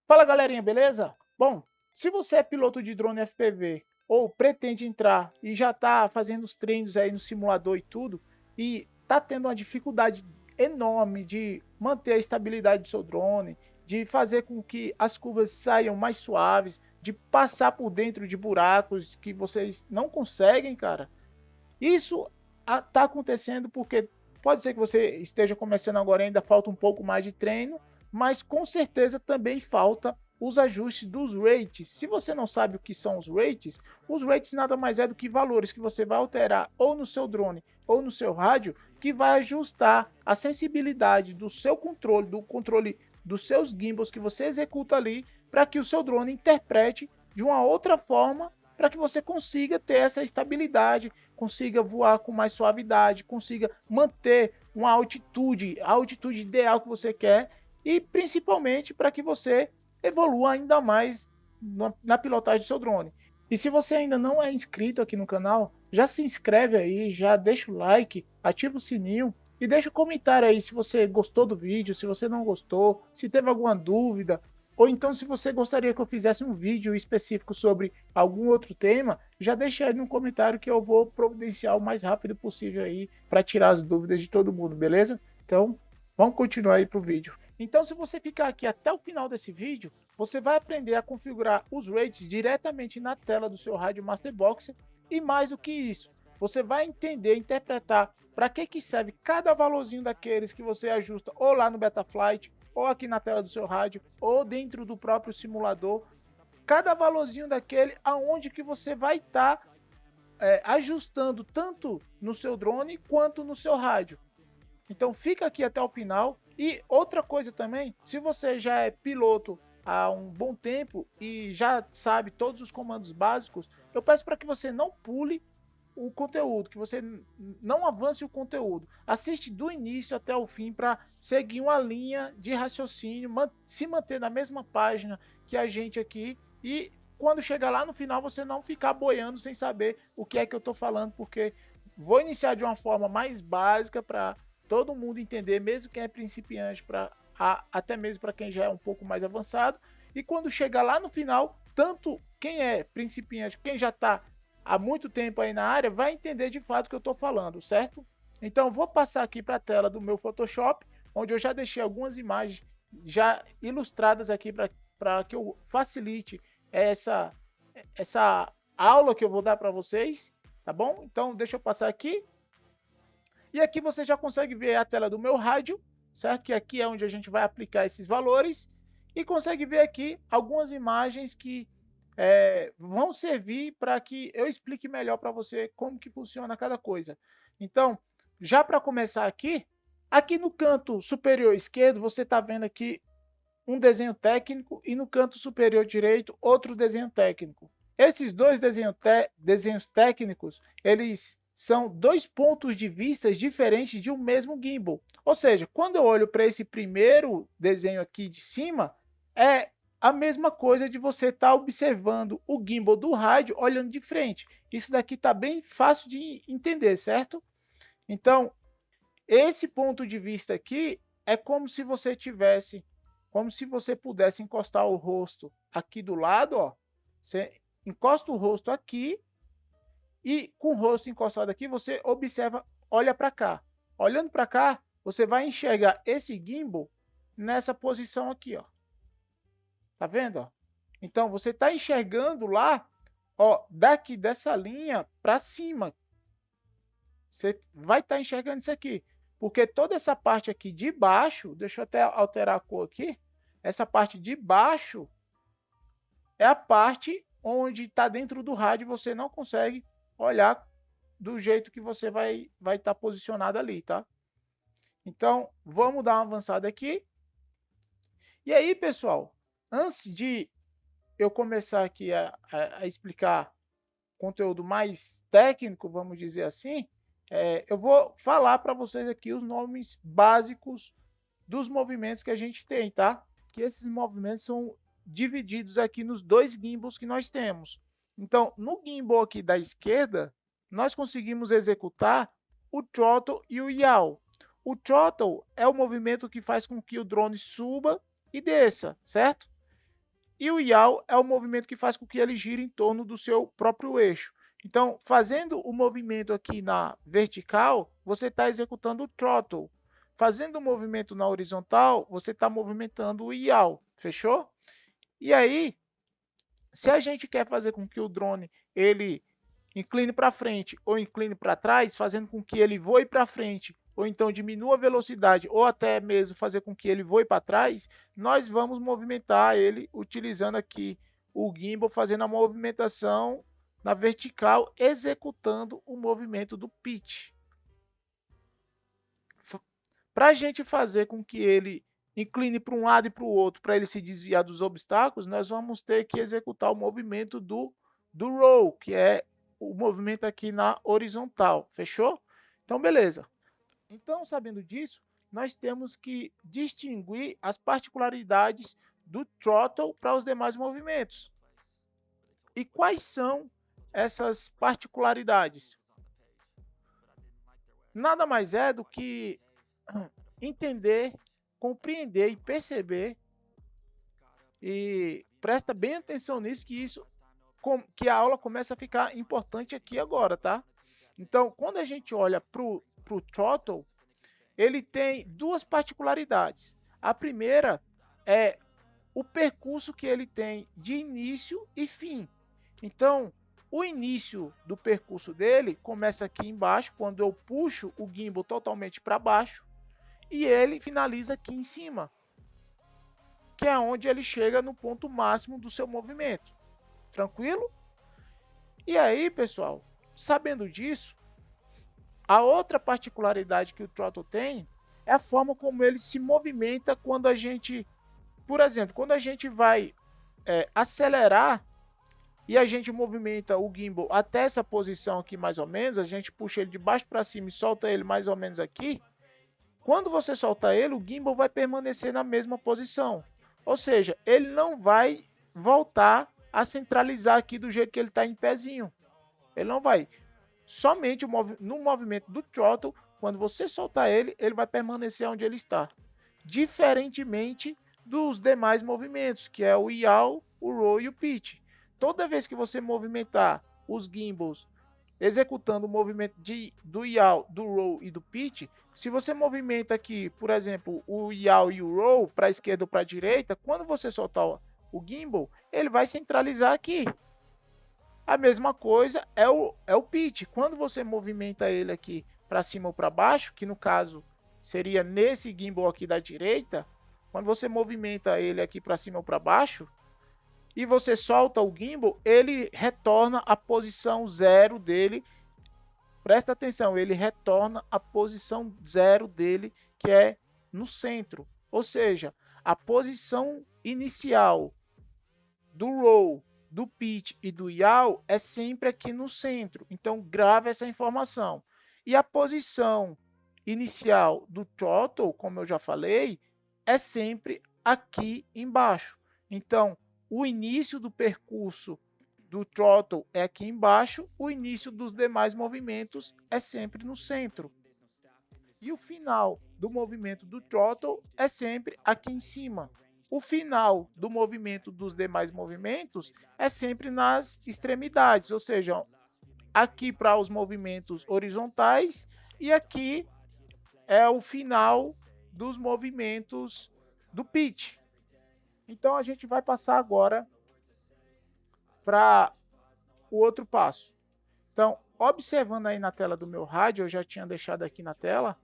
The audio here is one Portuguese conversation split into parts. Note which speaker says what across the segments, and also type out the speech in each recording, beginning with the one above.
Speaker 1: Fala galerinha, beleza? Bom, se você é piloto de drone FPV ou pretende entrar e já está fazendo os treinos aí no simulador e tudo, e está tendo uma dificuldade enorme de manter a estabilidade do seu drone, de fazer com que as curvas saiam mais suaves, de passar por dentro de buracos que vocês não conseguem, cara. Isso está acontecendo porque pode ser que você esteja começando agora, ainda falta um pouco mais de treino, mas com certeza também falta os ajustes dos rates. Se você não sabe o que são os rates nada mais é do que valores que você vai alterar ou no seu drone ou no seu rádio, que vai ajustar a sensibilidade do seu controle, do controle dos seus gimbals que você executa ali, para que o seu drone interprete de uma outra forma, para que você consiga ter essa estabilidade, consiga voar com mais suavidade, consiga manter uma altitude, a altitude ideal que você quer e principalmente para que você evolua ainda mais na pilotagem do seu drone. E se você ainda não é inscrito aqui no canal, já se inscreve aí, já deixa o like, ativa o sininho e deixa um comentário aí se você gostou do vídeo, se você não gostou, se teve alguma dúvida, ou então se você gostaria que eu fizesse um vídeo específico sobre algum outro tema, já deixa aí no comentário que eu vou providenciar o mais rápido possível aí para tirar as dúvidas de todo mundo, beleza? Então, vamos continuar aí pro vídeo. Então, se você ficar aqui até o final desse vídeo, você vai aprender a configurar os rates diretamente na tela do seu rádio Master Box e mais do que isso, você vai entender, interpretar para que serve cada valorzinho daqueles que você ajusta ou lá no Betaflight, ou aqui na tela do seu rádio, ou dentro do próprio simulador, cada valorzinho daquele aonde que você vai estar ajustando tanto no seu drone quanto no seu rádio. Então fica aqui até o final. E outra coisa também, se você já é piloto há um bom tempo e já sabe todos os comandos básicos, eu peço para que você não pule o conteúdo, que você não avance o conteúdo. Assiste do início até o fim para seguir uma linha de raciocínio, se manter na mesma página que a gente aqui e quando chegar lá no final você não ficar boiando sem saber o que é que eu estou falando, porque vou iniciar de uma forma mais básica para todo mundo entender, mesmo quem é principiante, até mesmo para quem já é um pouco mais avançado. E quando chegar lá no final, tanto quem é principiante, quem já está há muito tempo aí na área, vai entender de fato o que eu estou falando, certo? Então, vou passar aqui para a tela do meu Photoshop, onde eu já deixei algumas imagens já ilustradas aqui para que eu facilite essa aula que eu vou dar para vocês, tá bom? Então, deixa eu passar aqui. E aqui você já consegue ver a tela do meu rádio, certo? Que aqui é onde a gente vai aplicar esses valores. E consegue ver aqui algumas imagens que vão servir para que eu explique melhor para você como que funciona cada coisa. Então, já para começar aqui, aqui no canto superior esquerdo, você está vendo aqui um desenho técnico e no canto superior direito, outro desenho técnico. Esses dois desenhos técnicos, eles são dois pontos de vista diferentes de um mesmo gimbal. Ou seja, quando eu olho para esse primeiro desenho aqui de cima, é a mesma coisa de você estar observando o gimbal do rádio olhando de frente. Isso daqui está bem fácil de entender, certo? Então, esse ponto de vista aqui é como se você pudesse encostar o rosto aqui do lado, ó. Você encosta o rosto aqui e com o rosto encostado aqui, você observa, olha para cá. Olhando para cá, você vai enxergar esse gimbal nessa posição aqui, ó. Tá vendo, ó? Então, você está enxergando lá, ó, daqui dessa linha para cima. Você vai estar enxergando isso aqui. Porque toda essa parte aqui de baixo, deixa eu até alterar a cor aqui. Essa parte de baixo é a parte onde está dentro do rádio e você não consegue olhar do jeito que você vai estar posicionado ali, tá? Então, vamos dar uma avançada aqui. E aí, pessoal, antes de eu começar aqui a explicar conteúdo mais técnico, vamos dizer assim, eu vou falar para vocês aqui os nomes básicos dos movimentos que a gente tem, tá? Que esses movimentos são divididos aqui nos dois gimbals que nós temos. Então, no gimbal aqui da esquerda, nós conseguimos executar o throttle e o yaw. O throttle é o movimento que faz com que o drone suba e desça, certo? E o yaw é o movimento que faz com que ele gire em torno do seu próprio eixo. Então, fazendo o movimento aqui na vertical, você está executando o throttle. Fazendo o movimento na horizontal, você está movimentando o yaw. Fechou? E aí, se a gente quer fazer com que o drone ele incline para frente ou incline para trás, fazendo com que ele voe para frente ou então diminua a velocidade ou até mesmo fazer com que ele voe para trás, nós vamos movimentar ele utilizando aqui o gimbal, fazendo a movimentação na vertical, executando o movimento do pitch. Para a gente fazer com que ele incline para um lado e para o outro, para ele se desviar dos obstáculos, nós vamos ter que executar o movimento do roll, que é o movimento aqui na horizontal, fechou? Então, beleza. Então, sabendo disso, nós temos que distinguir as particularidades do throttle para os demais movimentos. E quais são essas particularidades? Nada mais é do que entender, compreender e perceber, e presta bem atenção nisso, que a aula começa a ficar importante aqui agora, tá? Então, quando a gente olha para o throttle, ele tem duas particularidades. A primeira é o percurso que ele tem de início e fim. Então, o início do percurso dele começa aqui embaixo, quando eu puxo o gimbal totalmente para baixo, e ele finaliza aqui em cima, que é onde ele chega no ponto máximo do seu movimento. Tranquilo? E aí, pessoal, sabendo disso, a outra particularidade que o throttle tem é a forma como ele se movimenta quando a gente, por exemplo, quando a gente vai acelerar e a gente movimenta o gimbal até essa posição aqui mais ou menos, a gente puxa ele de baixo para cima e solta ele mais ou menos aqui. Quando você solta ele, o gimbal vai permanecer na mesma posição. Ou seja, ele não vai voltar a centralizar aqui do jeito que ele está em pezinho. Ele não vai. Somente no movimento do throttle, quando você soltar ele, ele vai permanecer onde ele está. Diferentemente dos demais movimentos, que é o yaw, o roll e o pitch. Toda vez que você movimentar os gimbals executando o movimento do yaw, do roll e do pitch, se você movimenta aqui, por exemplo, o yaw e o roll para a esquerda ou para a direita, quando você soltar o gimbal, ele vai centralizar aqui. A mesma coisa é o pitch. Quando você movimenta ele aqui para cima ou para baixo, que no caso seria nesse gimbal aqui da direita, quando você movimenta ele aqui para cima ou para baixo, e você solta o gimbal, ele retorna à posição 0 dele. Presta atenção, ele retorna à posição 0 dele, que é no centro. Ou seja, a posição inicial do roll, do pitch e do yaw é sempre aqui no centro. Então, grave essa informação. E a posição inicial do throttle, como eu já falei, é sempre aqui embaixo. Então, o início do percurso do throttle é aqui embaixo, o início dos demais movimentos é sempre no centro. E o final do movimento do throttle é sempre aqui em cima. O final do movimento dos demais movimentos é sempre nas extremidades, ou seja, aqui para os movimentos horizontais e aqui é o final dos movimentos do pitch. Então, a gente vai passar agora para o outro passo. Então, observando aí na tela do meu rádio, eu já tinha deixado aqui na tela,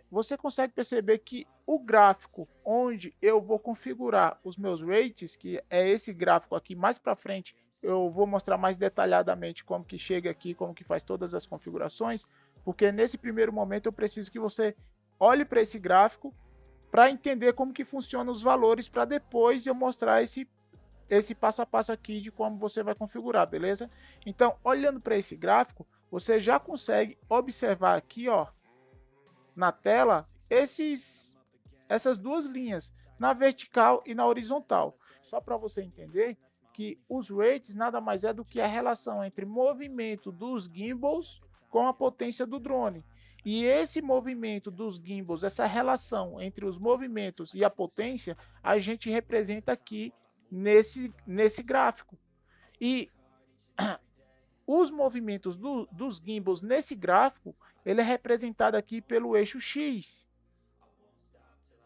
Speaker 1: você consegue perceber que o gráfico onde eu vou configurar os meus rates, que é esse gráfico aqui mais para frente, eu vou mostrar mais detalhadamente como que chega aqui, como que faz todas as configurações, porque nesse primeiro momento eu preciso que você olhe para esse gráfico para entender como que funcionam os valores, para depois eu mostrar esse passo a passo aqui de como você vai configurar, beleza? Então, olhando para esse gráfico, você já consegue observar aqui, ó, na tela, essas duas linhas, na vertical e na horizontal. Só para você entender que os rates nada mais é do que a relação entre movimento dos gimbals com a potência do drone. E esse movimento dos gimbals, essa relação entre os movimentos e a potência, a gente representa aqui nesse gráfico. E os movimentos dos gimbals nesse gráfico, ele é representado aqui pelo eixo X,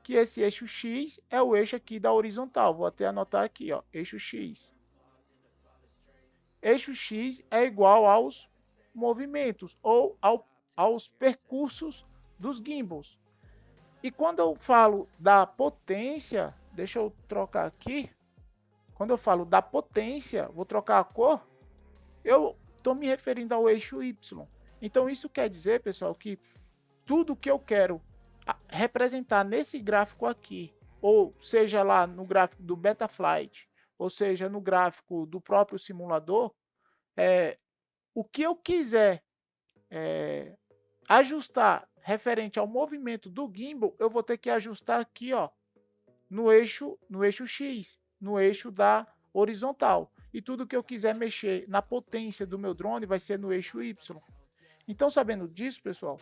Speaker 1: que esse eixo X é o eixo aqui da horizontal. Vou até anotar aqui, ó, eixo X. Eixo X é igual aos movimentos ou aos percursos dos gimbals. E quando eu falo da potência, deixa eu trocar aqui. Quando eu falo da potência, vou trocar a cor, eu estou me referindo ao eixo Y. Então isso quer dizer, pessoal, que tudo que eu quero representar nesse gráfico aqui, ou seja lá no gráfico do Betaflight, ou seja no gráfico do próprio simulador, o que eu quiser ajustar referente ao movimento do gimbal, eu vou ter que ajustar aqui, ó, no eixo X, no eixo da horizontal. E tudo que eu quiser mexer na potência do meu drone vai ser no eixo Y. Então, sabendo disso, pessoal,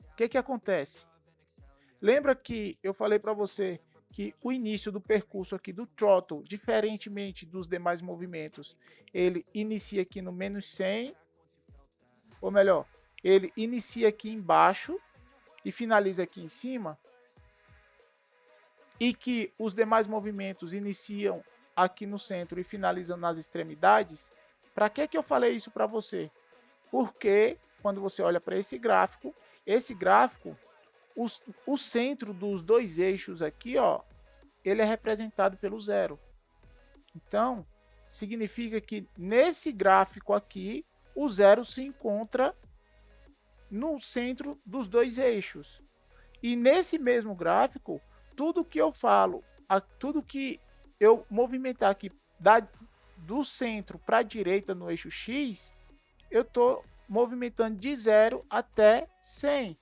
Speaker 1: o que acontece? Lembra que eu falei para você que o início do percurso aqui do throttle, diferentemente dos demais movimentos, ele inicia aqui no menos 100, ou melhor, ele inicia aqui embaixo e finaliza aqui em cima, e que os demais movimentos iniciam aqui no centro e finalizam nas extremidades. Para que eu falei isso para você? Porque quando você olha para esse gráfico, o centro dos dois eixos aqui, ó, ele é representado pelo zero. Então, significa que nesse gráfico aqui, o zero se encontra no centro dos dois eixos. E nesse mesmo gráfico, tudo que eu falo, tudo que eu movimentar aqui do centro para a direita no eixo X, eu estou movimentando de 0 até 100.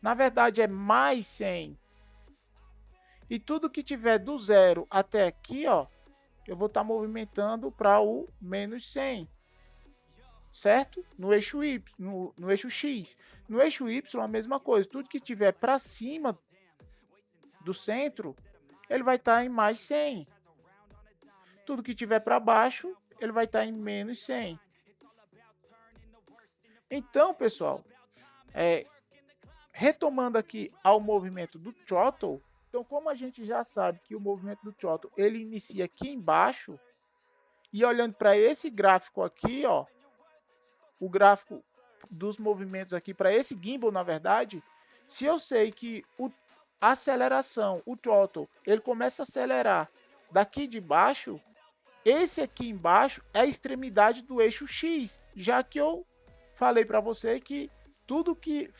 Speaker 1: Na verdade, é mais 100. E tudo que tiver do 0 até aqui, ó, eu vou estar movimentando para o menos 100. Certo? No eixo Y, no eixo X. No eixo Y, a mesma coisa. Tudo que tiver para cima do centro, ele vai estar em mais 100. Tudo que tiver para baixo, ele vai estar em menos 100. Então, pessoal, retomando aqui ao movimento do throttle, então como a gente já sabe que o movimento do throttle, ele inicia aqui embaixo, e olhando para esse gráfico aqui, ó, o gráfico dos movimentos aqui para esse gimbal, na verdade, se eu sei que a aceleração, o throttle, ele começa a acelerar daqui de baixo, esse aqui embaixo é a extremidade do eixo X, já que eu falei para você que tudo que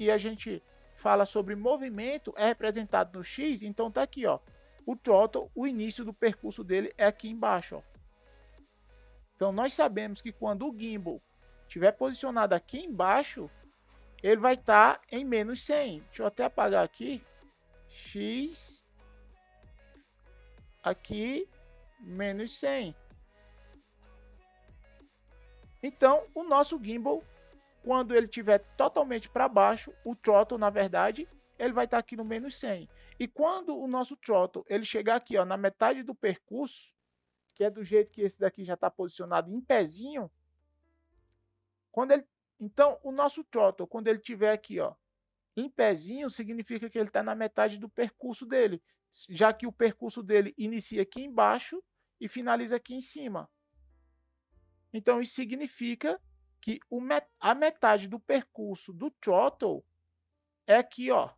Speaker 1: a gente fala sobre movimento é representado no X, então tá aqui, ó, o throttle, o início do percurso dele é aqui embaixo, ó. Então nós sabemos que quando o gimbal estiver posicionado aqui embaixo, ele vai estar em menos 100. Deixa eu até apagar aqui. X aqui menos 100. Então, o nosso gimbal, quando ele estiver totalmente para baixo, o throttle, na verdade, ele vai estar aqui no menos 100. E quando o nosso throttle ele chegar aqui, ó, na metade do percurso, que é do jeito que esse daqui já está posicionado em pezinho, então, o nosso throttle, quando ele estiver aqui, ó, em pezinho, significa que ele está na metade do percurso dele, já que o percurso dele inicia aqui embaixo e finaliza aqui em cima. Então, isso significa que a metade do percurso do throttle é aqui, ó,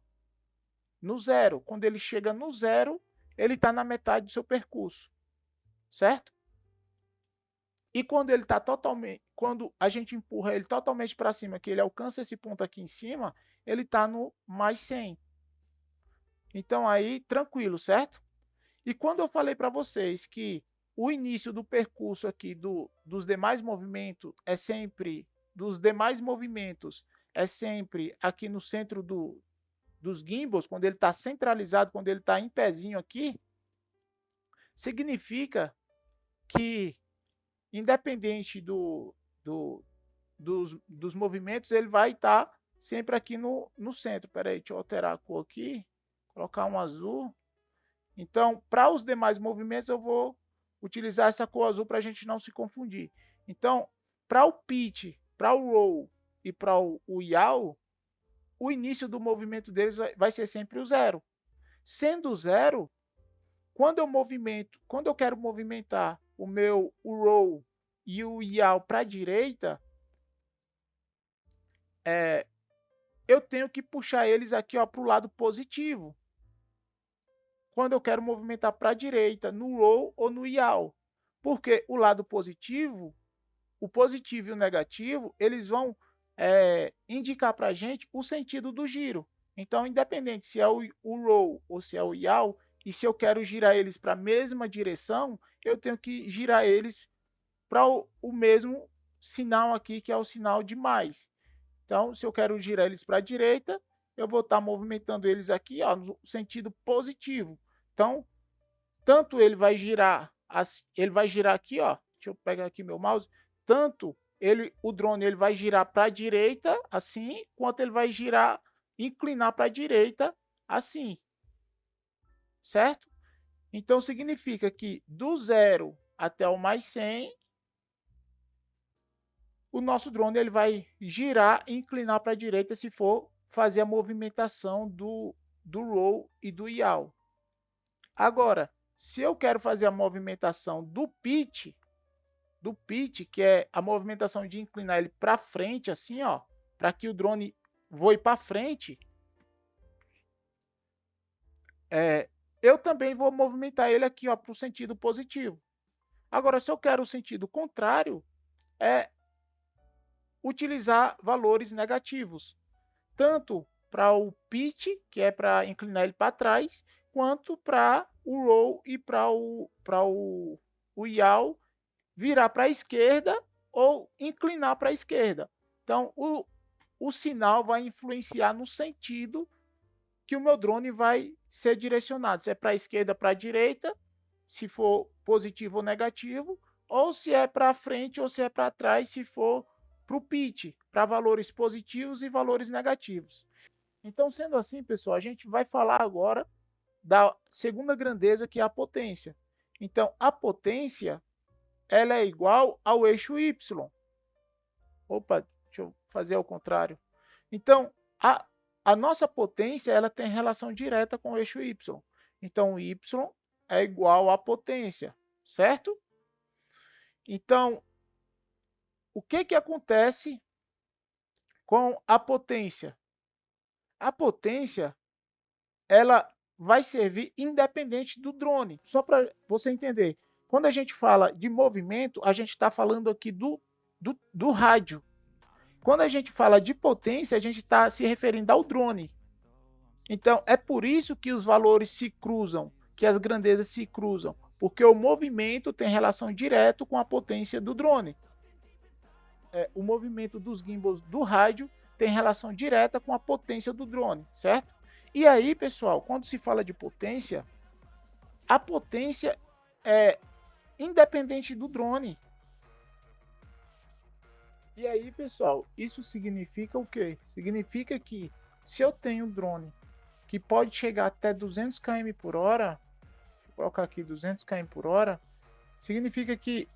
Speaker 1: no zero. Quando ele chega no zero, ele está na metade do seu percurso, certo? E quando ele está totalmente, quando a gente empurra ele totalmente para cima, que ele alcança esse ponto aqui em cima, ele está no mais 100. Então aí, tranquilo, certo? E quando eu falei para vocês que o início do percurso aqui dos demais movimentos é sempre aqui no centro dos gimbals, quando ele está centralizado, quando ele está em pezinho aqui, significa que independente dos movimentos, ele vai estar sempre aqui no centro. Espera aí, deixa eu alterar a cor aqui, colocar um azul. Então, para os demais movimentos, eu vou utilizar essa cor azul para a gente não se confundir. Então, para o pitch, para o roll e para o yaw, o início do movimento deles vai ser sempre o zero. Sendo zero, quando eu quero movimentar o roll e o yaw para a direita, eu tenho que puxar eles aqui para o lado positivo. Quando eu quero movimentar para a direita, no roll ou no yaw. Porque o lado positivo, o positivo e o negativo, eles vão indicar para a gente o sentido do giro. Então, independente se é o roll ou se é o yaw, e se eu quero girar eles para a mesma direção, eu tenho que girar eles para o mesmo sinal aqui, que é o sinal de mais. Então, se eu quero girar eles para a direita, eu vou estar movimentando eles aqui no sentido positivo. Então, tanto ele vai girar aqui, ó. Deixa eu pegar aqui meu mouse. Tanto o drone ele vai girar para a direita, assim, quanto ele vai girar, inclinar para a direita, assim, certo? Então, significa que do zero até o mais 100, o nosso drone ele vai girar e inclinar para a direita se for fazer a movimentação do roll e do yaw. Agora, se eu quero fazer a movimentação do pitch, que é a movimentação de inclinar ele para frente, assim, ó, para que o drone voe para frente, eu também vou movimentar ele aqui, ó, para o sentido positivo. Agora, se eu quero o sentido contrário, é utilizar valores negativos, tanto para o pitch, que é para inclinar ele para trás, quanto para o roll e para o yaw virar para a esquerda ou inclinar para a esquerda. Então, o sinal vai influenciar no sentido que o meu drone vai ser direcionado, se é para a esquerda, para a direita, se for positivo ou negativo, ou se é para frente ou se é para trás, se for para o pitch, para valores positivos e valores negativos. Então, sendo assim, pessoal, a gente vai falar agora da segunda grandeza, que é a potência. Então, a potência ela é igual ao eixo Y. Opa, deixa eu fazer ao contrário. Então, a nossa potência ela tem relação direta com o eixo Y. Então, o Y é igual à potência, certo? Então, o que, que acontece com a potência? A potência ela vai servir independente do drone. Só para você entender, quando a gente fala de movimento, a gente está falando aqui do rádio. Quando a gente fala de potência, a gente está se referindo ao drone. Então, é por isso que os valores se cruzam, que as grandezas se cruzam, porque o movimento tem relação direta com a potência do drone. O movimento dos gimbals do rádio tem relação direta com a potência do drone, certo? E aí, pessoal, quando se fala de potência, a potência é independente do drone. E aí, pessoal, isso significa o quê? Significa que se eu tenho um drone que pode chegar até 200 km por hora, vou colocar aqui 200 km por hora, significa que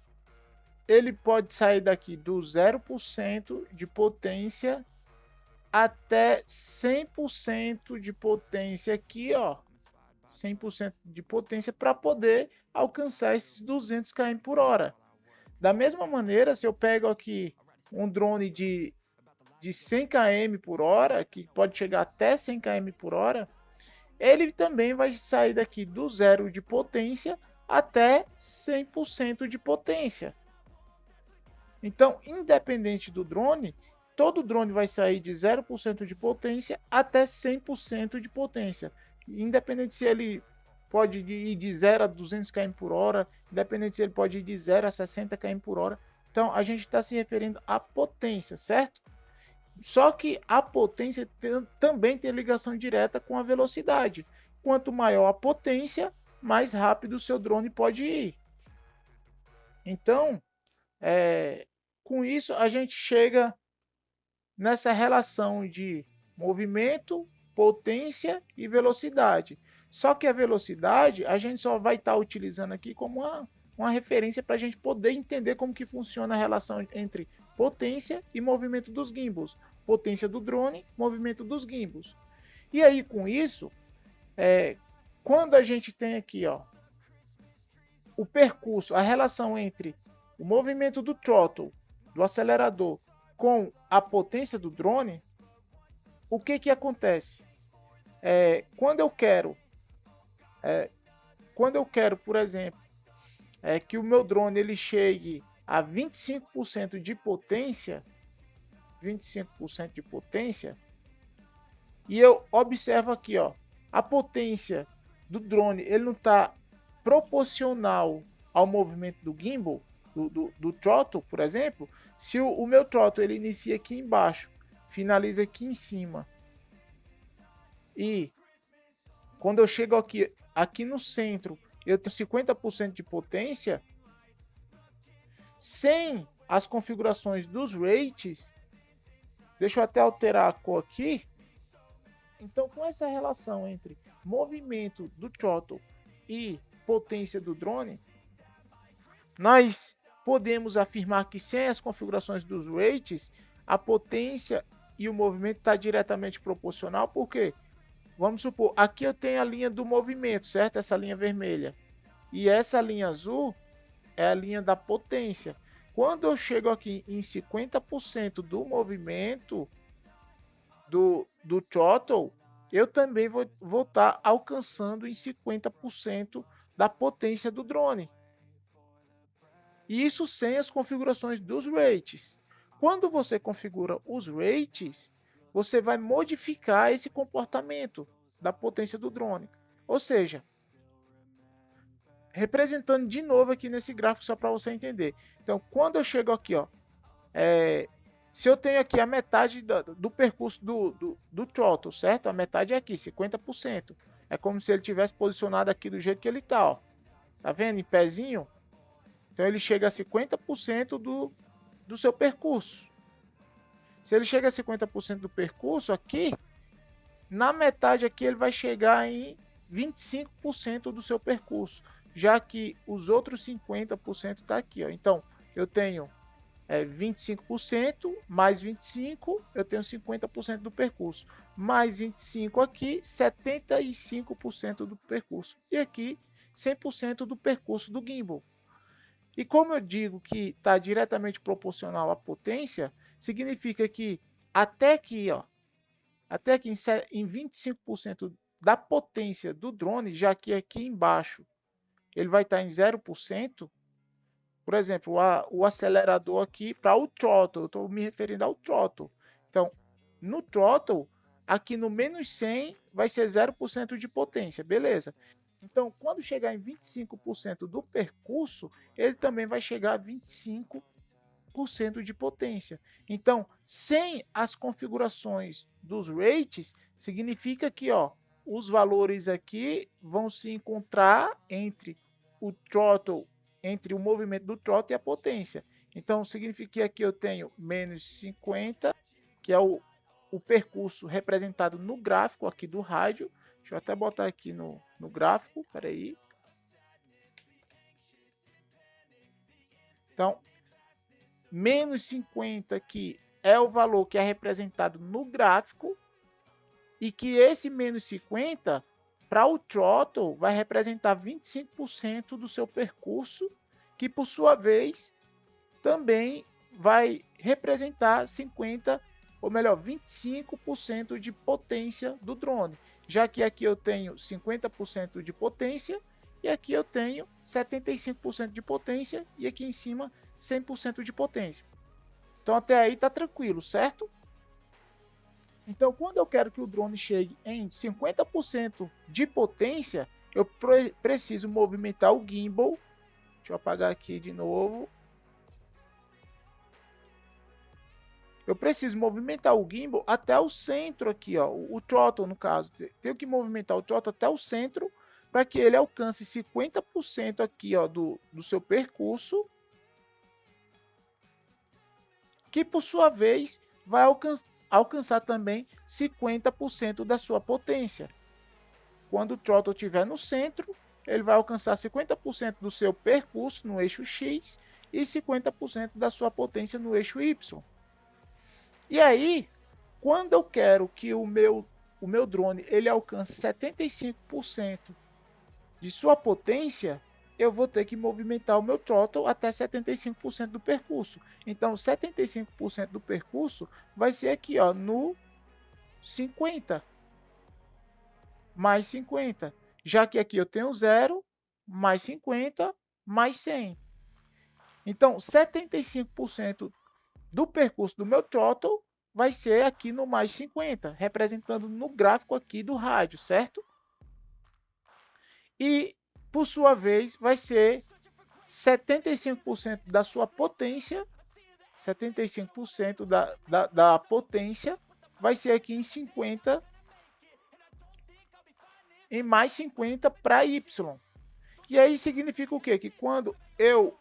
Speaker 1: ele pode sair daqui do 0% de potência até 100% de potência aqui, ó. 100% de potência para poder alcançar esses 200 km por hora. Da mesma maneira, se eu pego aqui um drone de 100 km por hora, que pode chegar até 100 km por hora, ele também vai sair daqui do zero de potência até 100% de potência. Então, independente do drone, todo drone vai sair de 0% de potência até 100% de potência. Independente se ele pode ir de 0 a 200 km por hora, independente se ele pode ir de 0 a 60 km por hora. Então, a gente está se referindo à potência, certo? Só que a potência também tem ligação direta com a velocidade. Quanto maior a potência, mais rápido o seu drone pode ir. Então, com isso, a gente chega nessa relação de movimento, potência e velocidade. Só que a velocidade a gente só vai estar utilizando aqui como uma referência para a gente poder entender como que funciona a relação entre potência e movimento dos gimbals. Potência do drone, movimento dos gimbals. E aí, com isso, quando a gente tem aqui, ó, o percurso, a relação entre o movimento do throttle, do acelerador, com a potência do drone, o que que acontece? Quando eu quero, por exemplo, que o meu drone ele chegue a 25% de potência, 25% de potência, e eu observo aqui, ó, a potência do drone ele não está proporcional ao movimento do gimbal, do throttle, por exemplo. Se o meu throttle ele inicia aqui embaixo, finaliza aqui em cima, e quando eu chego aqui no centro, eu tenho 50% de potência, sem as configurações dos rates, deixa eu até alterar a cor aqui. Então, com essa relação entre movimento do throttle e potência do drone, nós podemos afirmar que sem as configurações dos rates, a potência e o movimento está diretamente proporcional. Por quê? Vamos supor, aqui eu tenho a linha do movimento, certo? Essa linha vermelha. E essa linha azul é a linha da potência. Quando eu chego aqui em 50% do movimento do throttle, eu também vou estar alcançando em 50% da potência do drone. E isso sem as configurações dos rates. Quando você configura os rates, você vai modificar esse comportamento da potência do drone. Ou seja, representando de novo aqui nesse gráfico só para você entender. Então, quando eu chego aqui, ó, se eu tenho aqui a metade do percurso do throttle, certo? A metade é aqui, 50%. É como se ele tivesse posicionado aqui do jeito que ele está, ó. Tá vendo? Em pezinho. Então, ele chega a 50% do seu percurso. Se ele chega a 50% do percurso aqui, na metade aqui ele vai chegar em 25% do seu percurso, já que os outros 50% está aqui, ó. Então, eu tenho 25% mais 25%, eu tenho 50% do percurso. Mais 25% aqui, 75% do percurso. E aqui, 100% do percurso do gimbal. E como eu digo que está diretamente proporcional à potência, significa que até que em 25% da potência do drone, já que aqui embaixo ele vai estar em 0%, por exemplo, o acelerador aqui para o throttle, eu estou me referindo ao throttle. Então, no throttle, aqui no menos 100 vai ser 0% de potência, beleza. Então, quando chegar em 25% do percurso, ele também vai chegar a 25% de potência. Então, sem as configurações dos rates, significa que os valores aqui vão se encontrar entre o throttle, entre o movimento do throttle e a potência. Então, significa que aqui eu tenho menos 50, que é o percurso representado no gráfico aqui do rádio. Deixa eu até botar aqui no gráfico, peraí. Então, menos 50 aqui é o valor que é representado no gráfico, e que esse menos 50 para o throttle vai representar 25% do seu percurso, que por sua vez também vai representar 50, ou melhor, 25% de potência do drone, já que aqui eu tenho 50% de potência e aqui eu tenho 75% de potência e aqui em cima 100% de potência. Então até aí tá tranquilo, certo? Então, quando eu quero que o drone chegue em 50% de potência, eu preciso movimentar o gimbal. Deixa eu apagar aqui de novo. Eu preciso movimentar o gimbal até o centro aqui, ó, o throttle no caso. Tenho que movimentar o throttle até o centro para que ele alcance 50% aqui, ó, do seu percurso, que por sua vez vai alcançar também 50% da sua potência. quando o throttle estiver no centro, ele vai alcançar 50% do seu percurso no eixo X e 50% da sua potência no eixo Y. E aí, quando eu quero que o meu drone ele alcance 75% de sua potência, eu vou ter que movimentar o meu throttle até 75% do percurso. Então, 75% do percurso vai ser aqui, ó, no 50 mais 50, já que aqui eu tenho 0 mais 50 mais 100. Então, 75% do percurso do meu throttle vai ser aqui no mais 50, representando no gráfico aqui do rádio, certo? E, por sua vez, vai ser 75% da sua potência, 75% da potência vai ser aqui em 50, em mais 50 para Y. E aí significa o quê? Que quando eu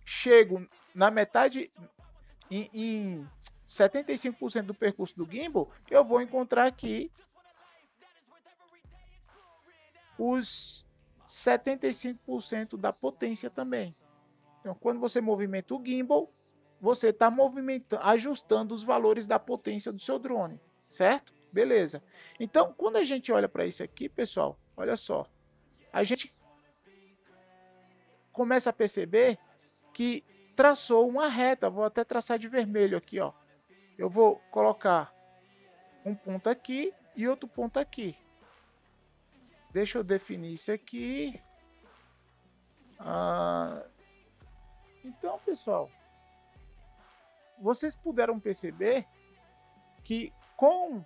Speaker 1: chego na metade, em 75% do percurso do gimbal, eu vou encontrar aqui os 75% da potência também. Então, quando você movimenta o gimbal, você está ajustando os valores da potência do seu drone, certo? Beleza. Então, quando a gente olha para isso aqui, pessoal, olha só, a gente começa a perceber que traçou uma reta. Vou até traçar de vermelho aqui, ó. Eu vou colocar um ponto aqui e outro ponto aqui. Deixa eu definir isso aqui. Então, pessoal, vocês puderam perceber que com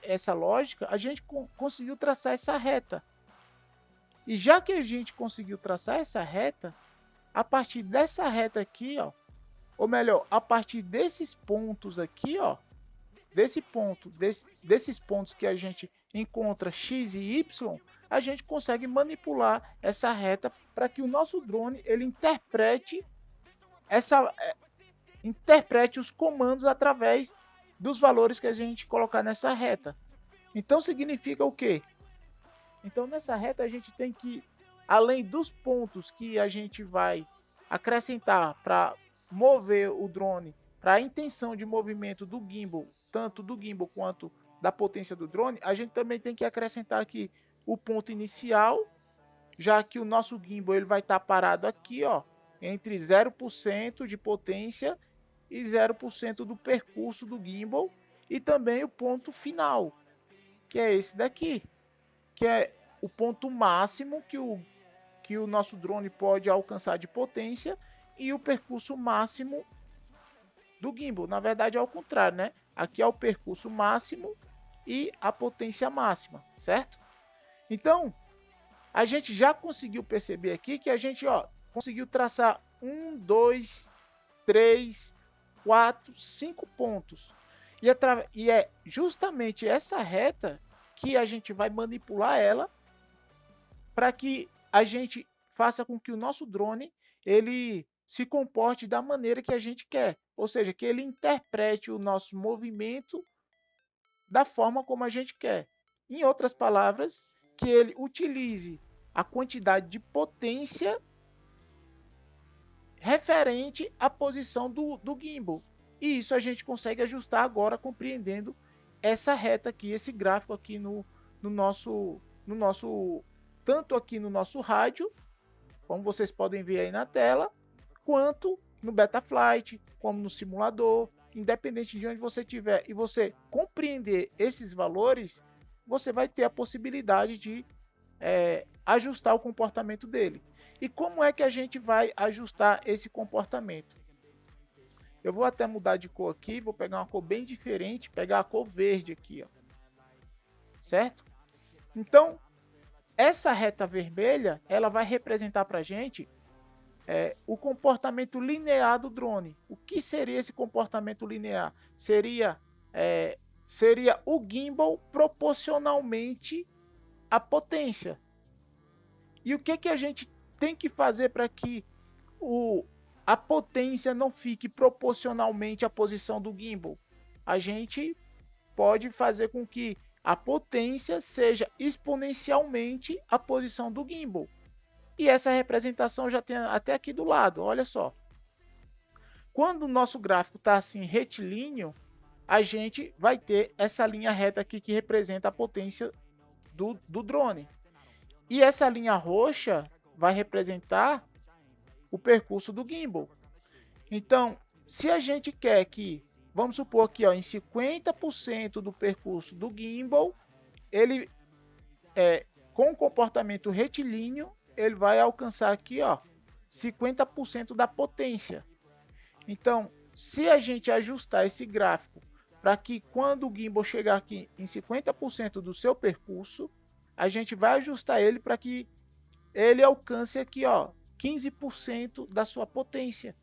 Speaker 1: essa lógica, a gente conseguiu traçar essa reta. E já que a gente conseguiu traçar essa reta, a partir dessa reta aqui, ó, ou melhor, a partir desses pontos aqui, ó, desses pontos que a gente encontra X e Y, a gente consegue manipular essa reta para que o nosso drone ele interprete os comandos através dos valores que a gente colocar nessa reta. Então significa o quê? Então nessa reta a gente tem que, além dos pontos que a gente vai acrescentar para mover o drone, para a intenção de movimento do gimbal, tanto do gimbal quanto da potência do drone, a gente também tem que acrescentar aqui o ponto inicial, já que o nosso gimbal ele vai estar parado aqui, ó, entre 0% de potência e 0% do percurso do gimbal, e também o ponto final, que é esse daqui, que é o ponto máximo que o nosso drone pode alcançar de potência e o percurso máximo do gimbal. Na verdade é ao contrário, né? Aqui é o percurso máximo e a potência máxima, certo? Então, a gente já conseguiu perceber aqui que a gente, ó, conseguiu traçar 1, 2, 3, 4, 5 pontos. E é justamente essa reta que a gente vai manipular ela para que a gente faça com que o nosso drone ele se comporte da maneira que a gente quer. Ou seja, que ele interprete o nosso movimento da forma como a gente quer. Em outras palavras, que ele utilize a quantidade de potência referente à posição do gimbal. E isso a gente consegue ajustar agora compreendendo essa reta aqui, esse gráfico aqui no nosso, tanto aqui no nosso rádio, como vocês podem ver aí na tela, quanto no Betaflight, como no simulador. Independente de onde você estiver e você compreender esses valores, você vai ter a possibilidade de ajustar o comportamento dele. E como é que a gente vai ajustar esse comportamento? Eu vou até mudar de cor aqui, vou pegar uma cor bem diferente, pegar a cor verde aqui, ó. Certo? Então, essa reta vermelha, ela vai representar para a gente o comportamento linear do drone. O que seria esse comportamento linear? Seria o gimbal proporcionalmente à potência. E o que a gente tem que fazer para que a potência não fique proporcionalmente à posição do gimbal? A gente pode fazer com que a potência seja exponencialmente a posição do gimbal. E essa representação já tem até aqui do lado, olha só. Quando o nosso gráfico está assim retilíneo, a gente vai ter essa linha reta aqui que representa a potência do drone. E essa linha roxa vai representar o percurso do gimbal. Então, se a gente quer que, vamos supor aqui, ó, em 50% do percurso do gimbal, ele com o comportamento retilíneo, ele vai alcançar aqui, ó, 50% da potência. Então, se a gente ajustar esse gráfico para que quando o gimbal chegar aqui em 50% do seu percurso, a gente vai ajustar ele para que ele alcance aqui, ó, 15% da sua potência.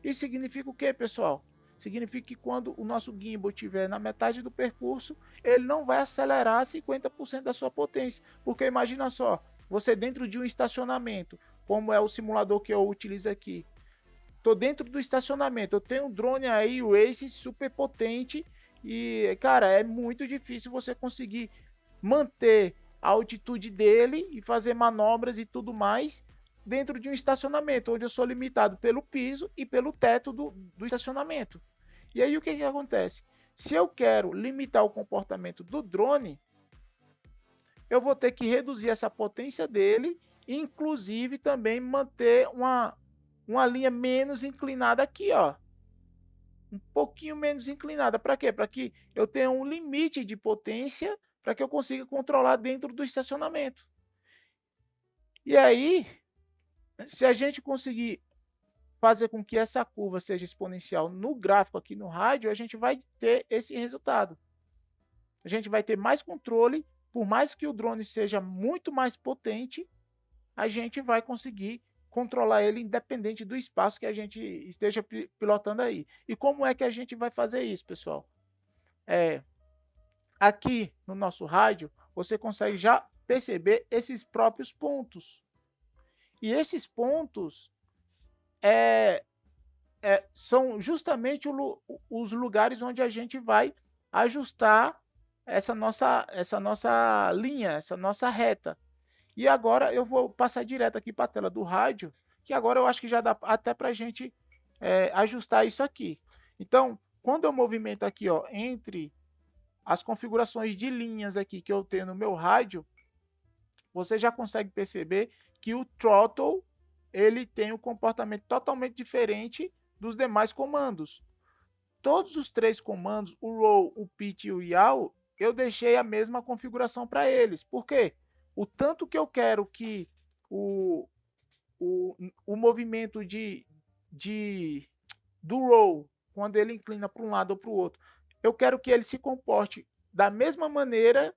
Speaker 1: Isso significa o que, pessoal? Significa que quando o nosso gimbal estiver na metade do percurso, ele não vai acelerar 50% da sua potência. Porque imagina só, você dentro de um estacionamento, como é o simulador que eu utilizo aqui. Estou dentro do estacionamento, eu tenho um drone aí, o Race, super potente. E, cara, é muito difícil você conseguir manter a altitude dele e fazer manobras e tudo mais dentro de um estacionamento, onde eu sou limitado pelo piso e pelo teto do estacionamento. E aí o que acontece? Se eu quero limitar o comportamento do drone, eu vou ter que reduzir essa potência dele, inclusive também manter uma linha menos inclinada aqui, ó. Um pouquinho menos inclinada. Para quê? Para que eu tenha um limite de potência para que eu consiga controlar dentro do estacionamento. E aí, se a gente conseguir fazer com que essa curva seja exponencial no gráfico aqui no rádio, a gente vai ter esse resultado. A gente vai ter mais controle, por mais que o drone seja muito mais potente, a gente vai conseguir controlar ele independente do espaço que a gente esteja pilotando aí. E como é que a gente vai fazer isso, pessoal? Aqui no nosso rádio, você consegue já perceber esses próprios pontos. E esses pontos são justamente os lugares onde a gente vai ajustar essa nossa linha, essa nossa reta. E agora eu vou passar direto aqui para a tela do rádio, que agora eu acho que já dá até para a gente ajustar isso aqui. Então, quando eu movimento aqui, ó, entre as configurações de linhas aqui que eu tenho no meu rádio, você já consegue perceber que o throttle ele tem um comportamento totalmente diferente dos demais comandos. Todos os três comandos, o roll, o pitch e o yaw, eu deixei a mesma configuração para eles. Por quê? O tanto que eu quero que o movimento do roll, quando ele inclina para um lado ou para o outro, eu quero que ele se comporte da mesma maneira.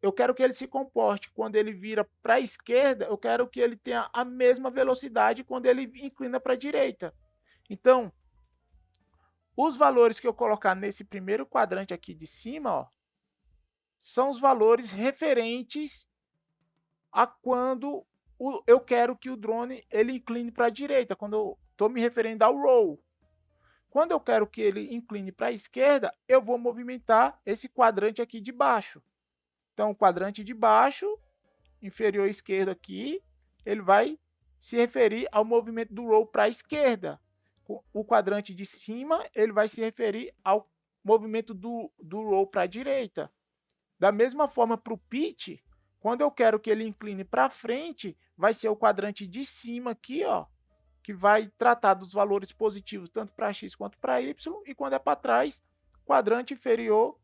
Speaker 1: Eu quero que ele se comporte quando ele vira para a esquerda, eu quero que ele tenha a mesma velocidade quando ele inclina para a direita. Então, os valores que eu colocar nesse primeiro quadrante aqui de cima, ó, são os valores referentes a quando eu quero que o drone ele incline para a direita, quando eu estou me referindo ao roll. Quando eu quero que ele incline para a esquerda, eu vou movimentar esse quadrante aqui de baixo. Então, o quadrante de baixo, inferior esquerdo aqui, ele vai se referir ao movimento do roll para a esquerda. O quadrante de cima, ele vai se referir ao movimento do roll para a direita. Da mesma forma, para o pitch, quando eu quero que ele incline para frente, vai ser o quadrante de cima aqui, ó, que vai tratar dos valores positivos tanto para x quanto para y, e quando é para trás, quadrante inferior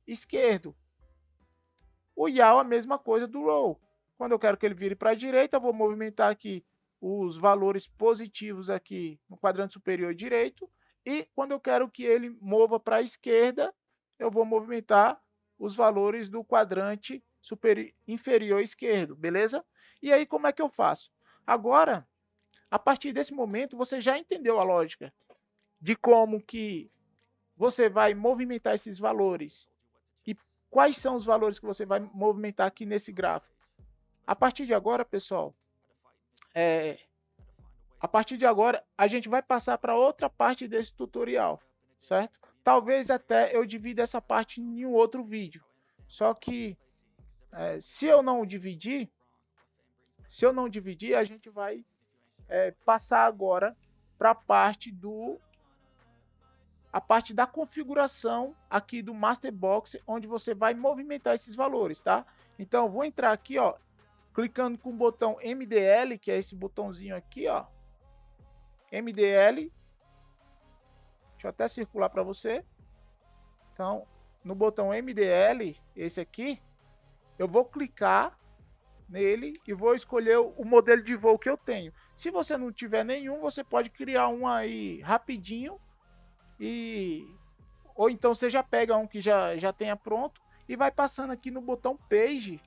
Speaker 1: esquerdo. O yaw, a mesma coisa do roll. Quando eu quero que ele vire para a direita, eu vou movimentar aqui os valores positivos aqui no quadrante superior direito. E quando eu quero que ele mova para a esquerda, eu vou movimentar os valores do quadrante inferior esquerdo, beleza? E aí, como é que eu faço? Agora, a partir desse momento, você já entendeu a lógica de como que você vai movimentar esses valores. Quais são os valores que você vai movimentar aqui nesse gráfico? A partir de agora, pessoal, a partir de agora, a gente vai passar para outra parte desse tutorial, certo? Talvez até eu divida essa parte em um outro vídeo. Só que se eu não dividir, a gente vai passar agora para a parte da configuração aqui do Master Box, onde você vai movimentar esses valores, tá? Então, eu vou entrar aqui, ó, clicando com o botão MDL, que é esse botãozinho aqui, ó, MDL. Deixa eu até circular para você. Então, no botão MDL, esse aqui, eu vou clicar nele e vou escolher o modelo de voo que eu tenho. Se você não tiver nenhum, você pode criar um aí rapidinho ou então você já pega um que já tenha pronto e vai passando aqui no botão Page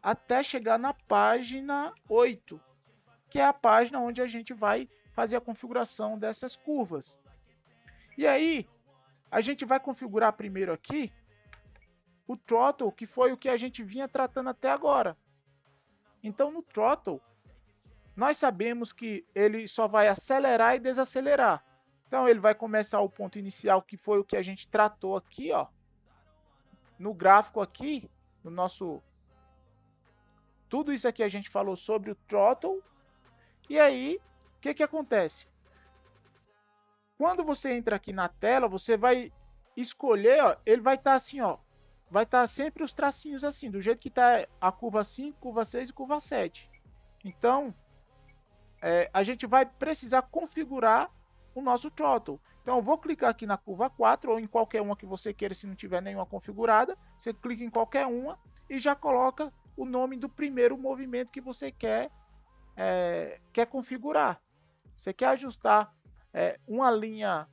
Speaker 1: até chegar na página 8, que é a página onde a gente vai fazer a configuração dessas curvas. E aí, a gente vai configurar primeiro aqui o throttle, que foi o que a gente vinha tratando até agora. Então, no throttle, nós sabemos que ele só vai acelerar e desacelerar. Então, ele vai começar o ponto inicial, que foi o que a gente tratou aqui, ó, no gráfico aqui, no nosso... Tudo isso aqui a gente falou sobre o throttle. E aí, o que acontece? Quando você entra aqui na tela, você vai escolher, ó, ele vai estar assim, ó, vai estar sempre os tracinhos assim, do jeito que está a curva 5, curva 6 e curva 7. Então, a gente vai precisar configurar o nosso throttle. Então, eu vou clicar aqui na curva 4 ou em qualquer uma que você queira, se não tiver nenhuma configurada. Você clica em qualquer uma e já coloca o nome do primeiro movimento que você quer configurar. Você quer ajustar uma linha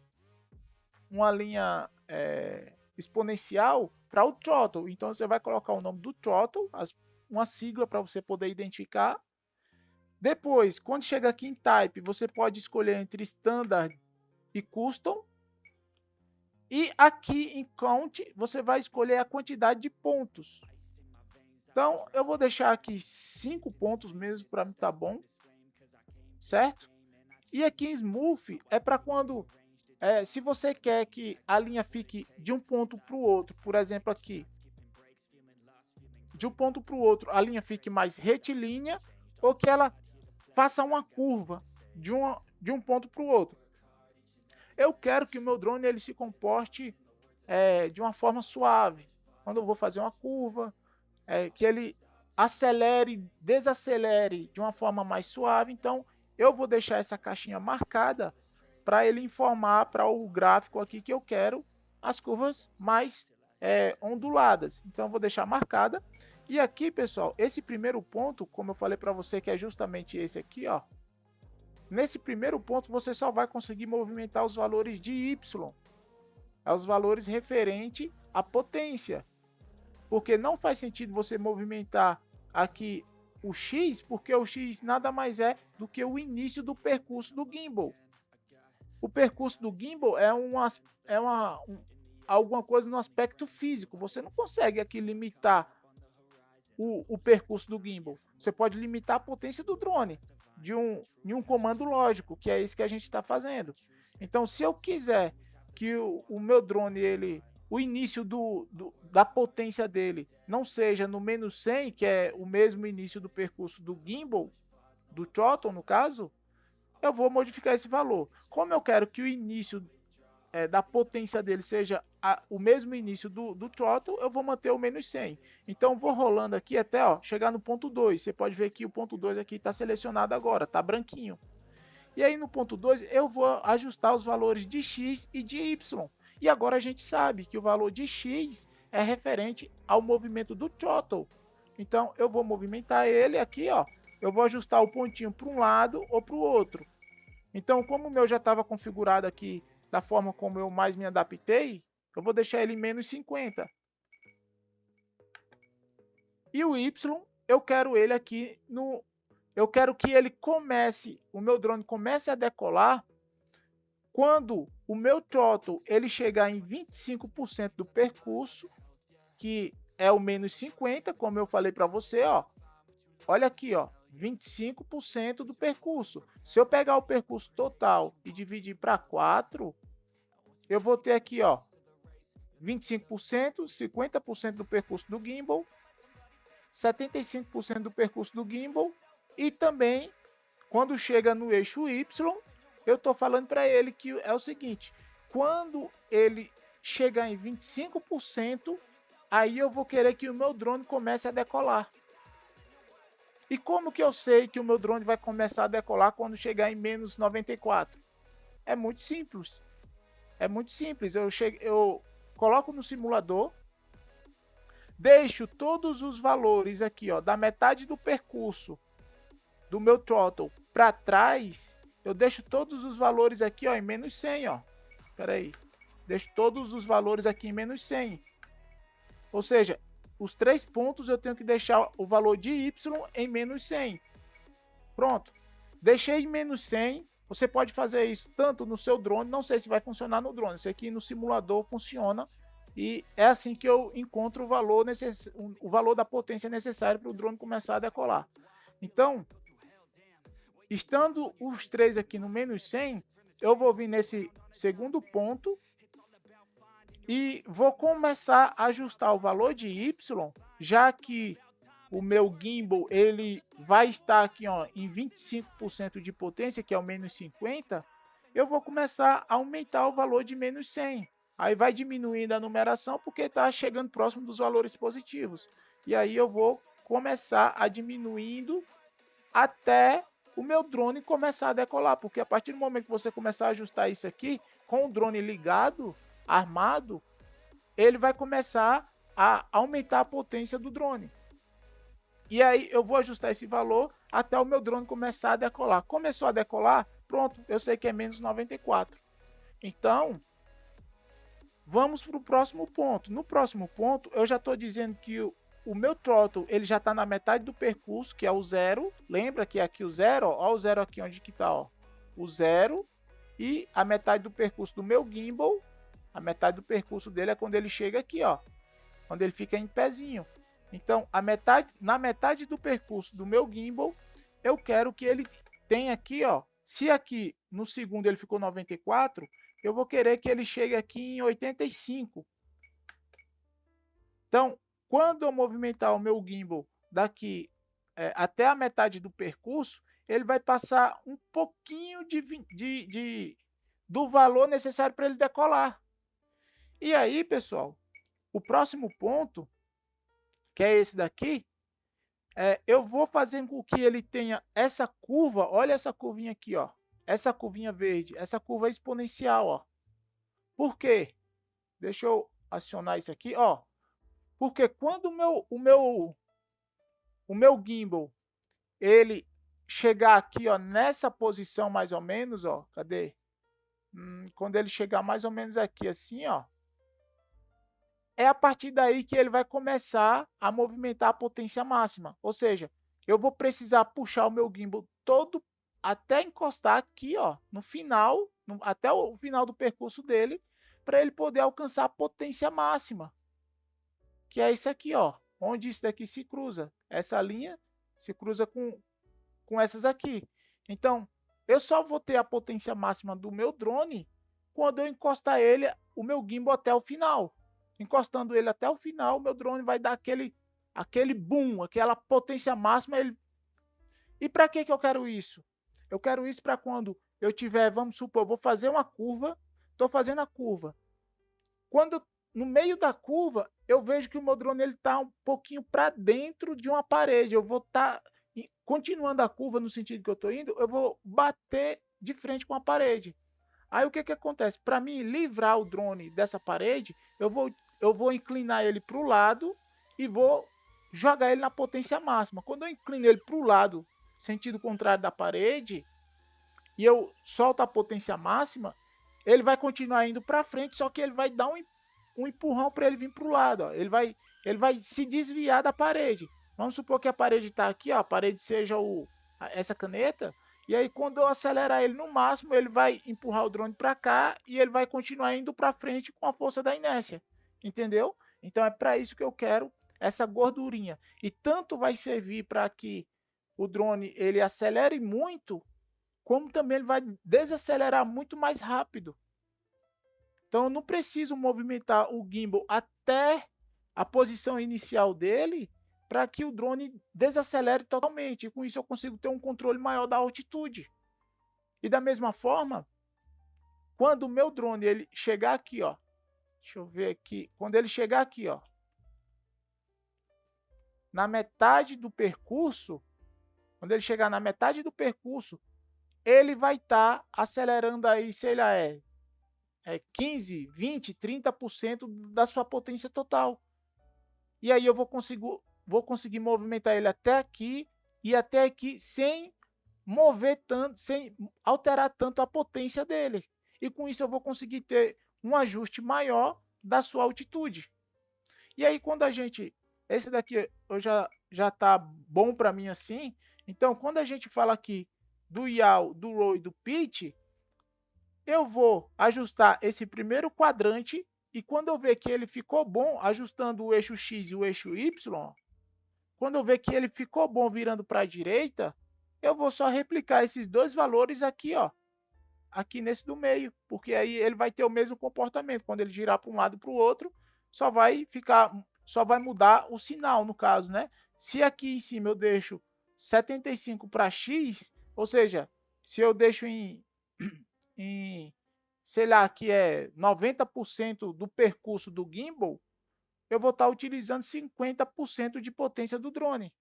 Speaker 1: exponencial para o throttle. Então, você vai colocar o nome do throttle, uma sigla para você poder identificar. Depois, quando chega aqui em Type, você pode escolher entre Standard e Custom. E aqui em Count, você vai escolher a quantidade de pontos. Então, eu vou deixar aqui 5 pontos mesmo, para mim tá bom. Certo? E aqui em Smooth é para quando... se você quer que a linha fique de um ponto para o outro, por exemplo aqui, de um ponto para o outro, a linha fique mais retilínea, ou que ela faça uma curva de um ponto para o outro. Eu quero que o meu drone ele se comporte de uma forma suave. Quando eu vou fazer uma curva, que ele acelere, desacelere de uma forma mais suave. Então, eu vou deixar essa caixinha marcada para ele informar para o gráfico aqui que eu quero as curvas mais onduladas. Então, eu vou deixar marcada. E aqui, pessoal, esse primeiro ponto, como eu falei para você, que é justamente esse aqui, ó. Nesse primeiro ponto, você só vai conseguir movimentar os valores de Y, os valores referentes à potência. Porque não faz sentido você movimentar aqui o X, porque o X nada mais é do que o início do percurso do gimbal. O percurso do gimbal alguma coisa no aspecto físico. Você não consegue aqui limitar o percurso do gimbal. Você pode limitar a potência do drone de um comando lógico, que é isso que a gente está fazendo. Então, se eu quiser que o meu drone, o início da potência dele não seja no menos 100, que é o mesmo início do percurso do gimbal, do throttle no caso, eu vou modificar esse valor. Como eu quero que o início da potência dele seja o mesmo início do throttle, eu vou manter o menos 100. Então, vou rolando aqui até chegar no ponto 2. Você pode ver que o ponto 2 aqui está selecionado agora, está branquinho. E aí, no ponto 2, eu vou ajustar os valores de X e de Y. E agora a gente sabe que o valor de X é referente ao movimento do throttle. Então, eu vou movimentar ele aqui, ó. Eu vou ajustar o pontinho para um lado ou para o outro. Então, como o meu já estava configurado aqui da forma como eu mais me adaptei, eu vou deixar ele em menos 50. E o Y, eu quero ele aqui no... Eu quero que ele comece, o meu drone comece a decolar quando o meu throttle ele chegar em 25% do percurso, que é o menos 50, como eu falei para você, ó. Olha aqui, ó, 25% do percurso. Se eu pegar o percurso total e dividir para 4, eu vou ter aqui, ó, 25%, 50% do percurso do gimbal, 75% do percurso do gimbal e também quando chega no eixo Y, eu estou falando para ele que é o seguinte, quando ele chegar em 25%, aí eu vou querer que o meu drone comece a decolar. E como que eu sei que o meu drone vai começar a decolar quando chegar em menos 94? É muito simples. É muito simples. Eu coloco no simulador, deixo todos os valores aqui, ó, da metade do percurso do meu throttle para trás, eu deixo todos os valores aqui, ó, em menos 100, ó. Espera aí. Deixo todos os valores aqui em menos 100. Ou seja, os 3 pontos eu tenho que deixar o valor de Y em menos 100. Pronto. Deixei em menos 100. Você pode fazer isso tanto no seu drone, não sei se vai funcionar no drone. Isso aqui no simulador funciona. E é assim que eu encontro o valor da potência necessária para o drone começar a decolar. Então, estando os 3 aqui no menos 100, eu vou vir nesse segundo ponto e vou começar a ajustar o valor de Y, já que o meu gimbal ele vai estar aqui, ó, em 25% de potência, que é o menos 50, eu vou começar a aumentar o valor de menos 100. Aí vai diminuindo a numeração porque está chegando próximo dos valores positivos. E aí eu vou começar a diminuindo até o meu drone começar a decolar, porque a partir do momento que você começar a ajustar isso aqui, com o drone ligado, armado, ele vai começar a aumentar a potência do drone. E aí eu vou ajustar esse valor até o meu drone começar a decolar. Começou a decolar, pronto, eu sei que é menos 94. Então, vamos para o próximo ponto. No próximo ponto, eu já estou dizendo que o meu throttle ele já está na metade do percurso, que é o 0. Lembra que aqui o 0, ó o 0 aqui onde que está, ó. O 0 e a metade do percurso do meu gimbal, a metade do percurso dele é quando ele chega aqui, ó. Quando ele fica em pezinho. Então, na metade do percurso do meu gimbal, eu quero que ele tenha aqui, ó. Se aqui no segundo ele ficou 94, eu vou querer que ele chegue aqui em 85. Então, quando eu movimentar o meu gimbal daqui até a metade do percurso, ele vai passar um pouquinho do valor necessário para ele decolar. E aí, pessoal, o próximo ponto, que é esse daqui, eu vou fazer com que ele tenha essa curva, olha essa curvinha aqui, ó, essa curvinha verde, essa curva exponencial, ó. Por quê? Deixa eu acionar isso aqui, ó. Porque quando o meu gimbal ele chegar aqui, ó, nessa posição mais ou menos, ó, cadê? Quando ele chegar mais ou menos aqui assim, ó, é a partir daí que ele vai começar a movimentar a potência máxima. Ou seja, eu vou precisar puxar o meu gimbal todo até encostar aqui, ó, no final, até o final do percurso dele, para ele poder alcançar a potência máxima. Que é isso aqui, ó, onde isso daqui se cruza. Essa linha se cruza com essas aqui. Então, eu só vou ter a potência máxima do meu drone quando eu encostar ele, o meu gimbal até o final. Encostando ele até o final, o meu drone vai dar aquele boom, aquela potência máxima. E para que eu quero isso? Eu quero isso para quando eu tiver, vamos supor, eu vou fazer uma curva, estou fazendo a curva. Quando no meio da curva, eu vejo que o meu drone está um pouquinho para dentro de uma parede. Eu vou estar continuando a curva no sentido que eu estou indo, eu vou bater de frente com a parede. Aí o que acontece? Para mim livrar o drone dessa parede, eu vou inclinar ele para o lado e vou jogar ele na potência máxima. Quando eu inclino ele para o lado, sentido contrário da parede, e eu solto a potência máxima, ele vai continuar indo para frente, só que ele vai dar um empurrão para ele vir para o lado. Ó. Ele vai se desviar da parede. Vamos supor que a parede está aqui, ó, a parede seja essa caneta, e aí quando eu acelerar ele no máximo, ele vai empurrar o drone para cá e ele vai continuar indo para frente com a força da inércia. Entendeu? Então é para isso que eu quero essa gordurinha. E tanto vai servir para que o drone ele acelere muito, como também ele vai desacelerar muito mais rápido. Então eu não preciso movimentar o gimbal até a posição inicial dele para que o drone desacelere totalmente. E com isso eu consigo ter um controle maior da altitude. E da mesma forma, quando o meu drone ele chegar aqui, ó, deixa eu ver aqui, quando ele chegar aqui, ó, na metade do percurso, quando ele chegar na metade do percurso, ele vai estar acelerando aí, sei lá, 15, 20, 30% da sua potência total. E aí eu vou conseguir movimentar ele até aqui e até aqui sem mover tanto, sem alterar tanto a potência dele. E com isso eu vou conseguir ter um ajuste maior da sua altitude. E aí quando a gente, esse daqui eu já tá bom para mim assim. Então quando a gente fala aqui do yaw, do roll e do pitch, eu vou ajustar esse primeiro quadrante e quando eu ver que ele ficou bom, ajustando o eixo X e o eixo Y, quando eu ver que ele ficou bom virando para a direita, eu vou só replicar esses dois valores aqui, ó, aqui nesse do meio, porque aí ele vai ter o mesmo comportamento. Quando ele girar para um lado e para o outro, só vai mudar o sinal, no caso, né? Se aqui em cima eu deixo 75 para X, ou seja, se eu deixo em sei lá, que é 90% do percurso do gimbal, eu vou estar utilizando 50% de potência do drone.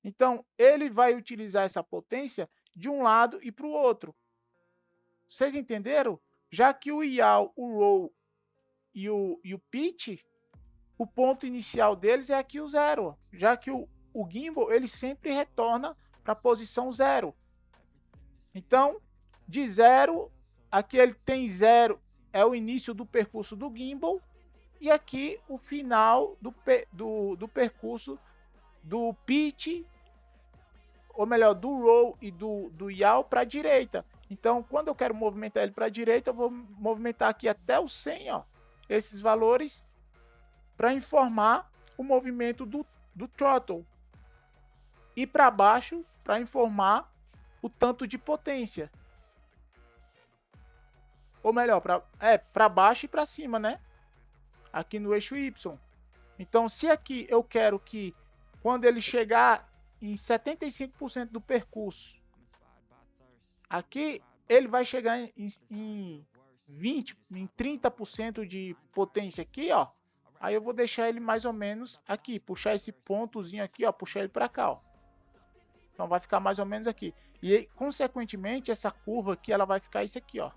Speaker 1: Então, ele vai utilizar essa potência de um lado e para o outro. Vocês entenderam? Já que o yaw, o roll e o pitch, o ponto inicial deles é aqui o zero. Já que o gimbal, ele sempre retorna para a posição zero. Então, de zero, aqui ele tem zero, é o início do percurso do gimbal, e aqui o final do percurso do pitch, ou melhor, do roll e do yaw para a direita. Então, quando eu quero movimentar ele para a direita, eu vou movimentar aqui até o 100, ó, esses valores, para informar o movimento do throttle. E para baixo, para informar o tanto de potência. Ou melhor, para baixo e para cima, né? Aqui no eixo Y. Então, se aqui eu quero que quando ele chegar em 75% do percurso, aqui ele vai chegar em 20, em 30% de potência aqui, ó. Aí eu vou deixar ele mais ou menos aqui, puxar esse pontozinho aqui, ó, puxar ele para cá, ó. Então vai ficar mais ou menos aqui. E consequentemente essa curva aqui, ela vai ficar isso aqui, ó.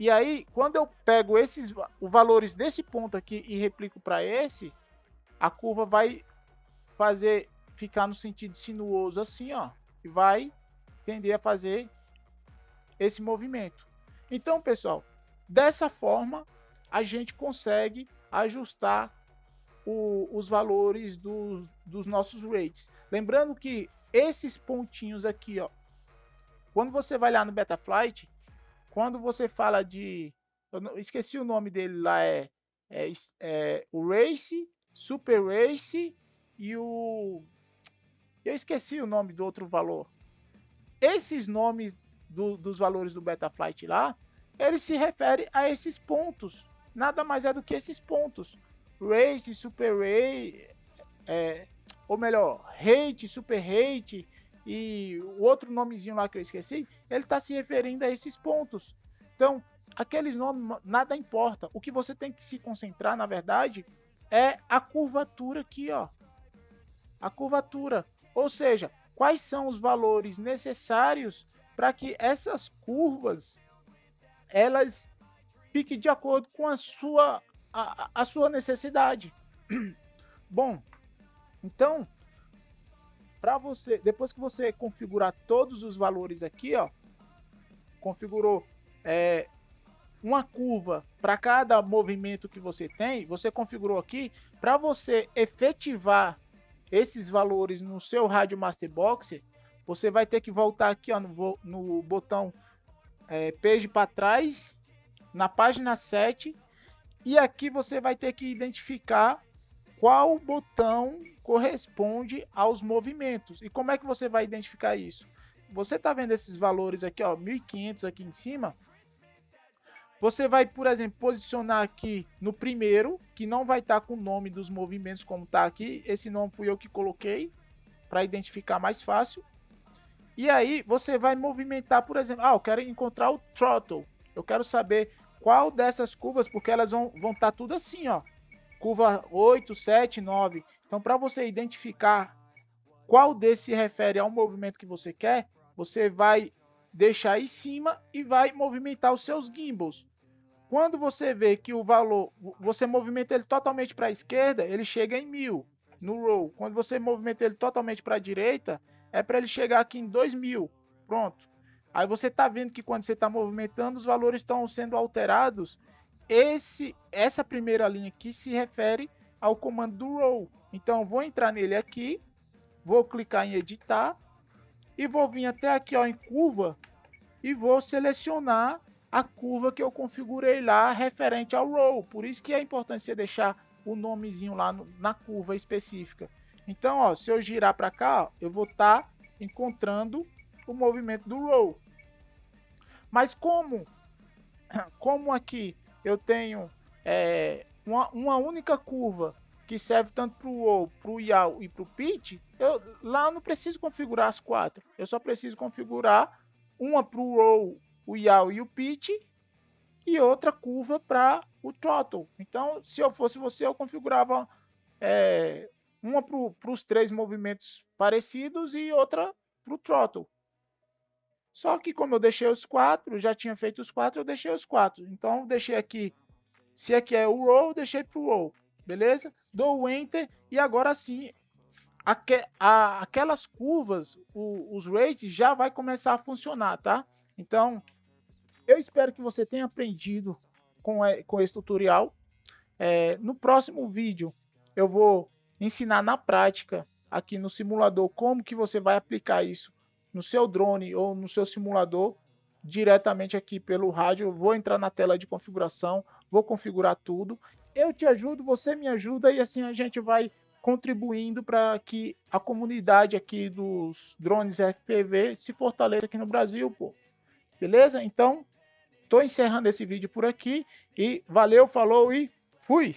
Speaker 1: E aí, quando eu pego os valores desse ponto aqui e replico para esse, a curva vai ficar no sentido sinuoso assim, ó, e vai tender a fazer esse movimento. Então, pessoal, dessa forma a gente consegue ajustar os valores dos nossos rates. Lembrando que esses pontinhos aqui, ó, quando você vai lá no Betaflight, quando você fala de, eu esqueci o nome dele lá, o Race, Super Race e eu esqueci o nome do outro valor. Esses nomes dos valores do Betaflight lá, ele se refere a esses pontos. Nada mais é do que esses pontos. Race, Super Race, ou melhor, Rate, Super Rate e o outro nomezinho lá que eu esqueci, ele está se referindo a esses pontos. Então, aqueles nomes nada importa. O que você tem que se concentrar, na verdade, é a curvatura aqui, ó. A curvatura. Ou seja, quais são os valores necessários para que essas curvas elas fiquem de acordo com a sua necessidade. Bom, então, para você, depois que você configurar todos os valores aqui, ó, configurou uma curva para cada movimento que você tem, você configurou aqui, para você efetivar esses valores no seu Rádio Master Box, você vai ter que voltar aqui, ó, no botão page para trás, na página 7, e aqui você vai ter que identificar qual botão corresponde aos movimentos. E como é que você vai identificar isso? Você está vendo esses valores aqui, ó, 1500 aqui em cima? Você vai, por exemplo, posicionar aqui no primeiro, que não vai estar com o nome dos movimentos como está aqui. Esse nome fui eu que coloquei para identificar mais fácil. E aí você vai movimentar, por exemplo, eu quero encontrar o throttle. Eu quero saber qual dessas curvas, porque elas vão estar tudo assim, ó. Curva 8, 7, 9. Então, para você identificar qual desses se refere ao movimento que você quer, você vai deixar aí em cima e vai movimentar os seus gimbals. Quando você vê que o valor, você movimenta ele totalmente para a esquerda, ele chega em 1000 no roll. Quando você movimenta ele totalmente para a direita, é para ele chegar aqui em 2000. Pronto. Aí você está vendo que quando você está movimentando, os valores estão sendo alterados. Essa primeira linha aqui se refere ao comando do roll. Então, vou entrar nele aqui, vou clicar em editar e vou vir até aqui, ó, em curva, e vou selecionar a curva que eu configurei lá referente ao roll. Por isso que é importante você deixar o nomezinho lá na curva específica. Então, ó, se eu girar para cá, ó, eu vou estar encontrando o movimento do roll. Mas como aqui eu tenho uma única curva que serve tanto para o roll, para o yaw e para o pitch, lá eu não preciso configurar as 4. Eu só preciso configurar uma para o roll, o yaw e o pitch, e outra curva para o throttle. Então, se eu fosse você, eu configurava uma para os 3 movimentos parecidos e outra para o throttle. Só que como eu deixei os 4, já tinha feito os 4, eu deixei os 4. Então, deixei aqui, se aqui é o roll, deixei para o roll, beleza? Dou o Enter e agora sim, aquelas curvas, os rates já vai começar a funcionar, tá? Então, eu espero que você tenha aprendido com esse tutorial. No próximo vídeo, eu vou ensinar na prática, aqui no simulador, como que você vai aplicar isso no seu drone ou no seu simulador, diretamente aqui pelo rádio. Eu vou entrar na tela de configuração, vou configurar tudo. Eu te ajudo, você me ajuda e assim a gente vai contribuindo para que a comunidade aqui dos drones FPV se fortaleça aqui no Brasil, pô. Beleza? Então, estou encerrando esse vídeo por aqui e valeu, falou e fui!